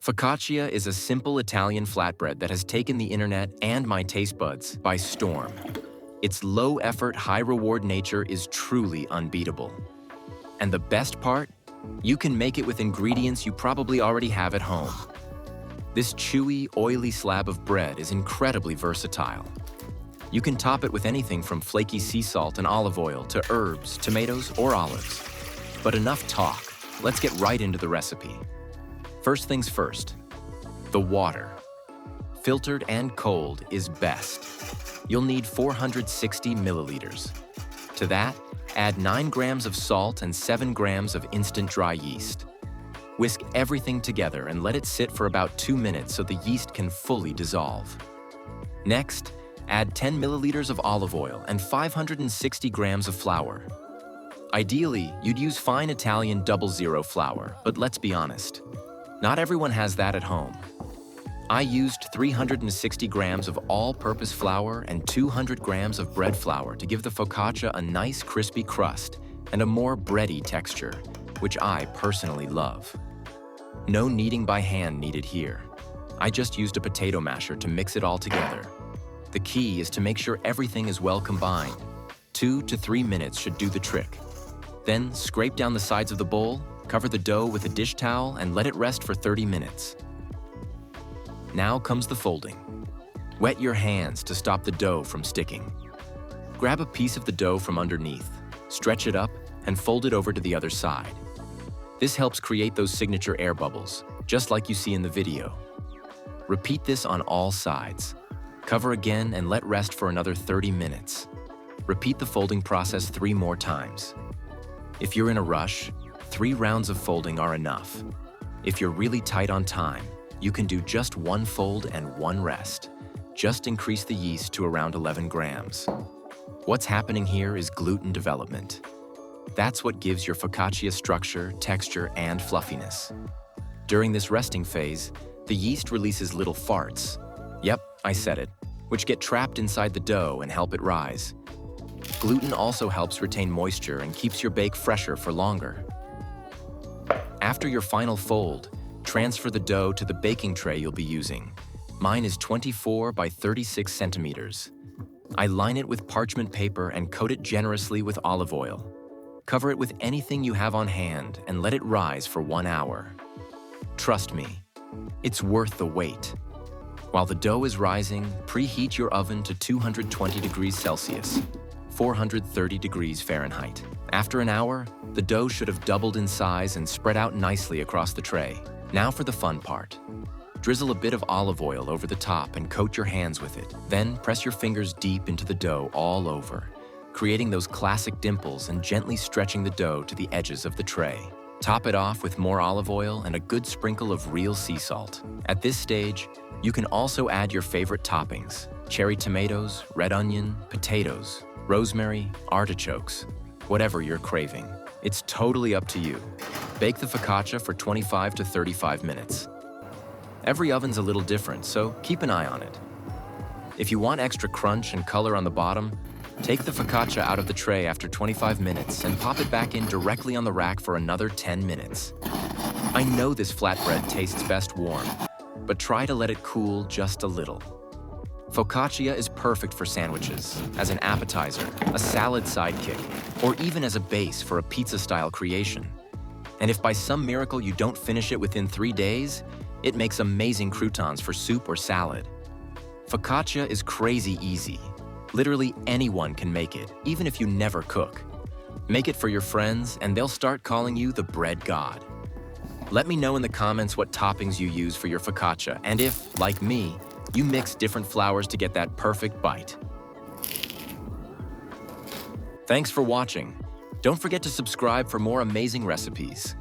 Focaccia is a simple Italian flatbread that has taken the internet and my taste buds by storm. Its low-effort, high-reward nature is truly unbeatable. And the best part? You can make it with ingredients you probably already have at home. This chewy, oily slab of bread is incredibly versatile. You can top it with anything from flaky sea salt and olive oil to herbs, tomatoes, or olives. But enough talk. Let's get right into the recipe. First things first, the water. Filtered and cold is best. You'll need 460 milliliters. To that, add 9 grams of salt and 7 grams of instant dry yeast. Whisk everything together and let it sit for about 2 minutes so the yeast can fully dissolve. Next, add 10 milliliters of olive oil and 560 grams of flour. Ideally, you'd use fine Italian 00 flour, but let's be honest. Not everyone has that at home. I used 360 grams of all-purpose flour and 200 grams of bread flour to give the focaccia a nice crispy crust and a more bready texture, which I personally love. No kneading by hand needed here. I just used a potato masher to mix it all together. The key is to make sure everything is well combined. 2 to 3 minutes should do the trick. Then scrape down the sides of the bowl, cover the dough with a dish towel, and let it rest for 30 minutes. Now comes the folding. Wet your hands to stop the dough from sticking. Grab a piece of the dough from underneath, stretch it up, and fold it over to the other side. This helps create those signature air bubbles, just like you see in the video. Repeat this on all sides. Cover again and let rest for another 30 minutes. Repeat the folding process 3 more times. If you're in a rush, 3 rounds of folding are enough. If you're really tight on time, you can do just 1 fold and 1 rest. Just increase the yeast to around 11 grams. What's happening here is gluten development. That's what gives your focaccia structure, texture, and fluffiness. During this resting phase, the yeast releases little farts. Yep, I said it, which get trapped inside the dough and help it rise. Gluten also helps retain moisture and keeps your bake fresher for longer. After your final fold, transfer the dough to the baking tray you'll be using. Mine is 24 by 36 centimeters. I line it with parchment paper and coat it generously with olive oil. Cover it with anything you have on hand and let it rise for 1 hour. Trust me, it's worth the wait. While the dough is rising, preheat your oven to 220 degrees Celsius, 430 degrees Fahrenheit. After an hour, the dough should have doubled in size and spread out nicely across the tray. Now for the fun part. Drizzle a bit of olive oil over the top and coat your hands with it. Then press your fingers deep into the dough all over, creating those classic dimples and gently stretching the dough to the edges of the tray. Top it off with more olive oil and a good sprinkle of real sea salt. At this stage, you can also add your favorite toppings: cherry tomatoes, red onion, potatoes, rosemary, artichokes, whatever you're craving. It's totally up to you. Bake the focaccia for 25 to 35 minutes. Every oven's a little different, so keep an eye on it. If you want extra crunch and color on the bottom, take the focaccia out of the tray after 25 minutes and pop it back in directly on the rack for another 10 minutes. I know this flatbread tastes best warm, but try to let it cool just a little. Focaccia is perfect for sandwiches, as an appetizer, a salad sidekick, or even as a base for a pizza-style creation. And if by some miracle you don't finish it within 3 days, it makes amazing croutons for soup or salad. Focaccia is crazy easy. Literally anyone can make it, even if you never cook. Make it for your friends, and they'll start calling you the bread god. Let me know in the comments what toppings you use for your focaccia, and if, like me, you mix different flours to get that perfect bite. Thanks for watching. Don't forget to subscribe for more amazing recipes.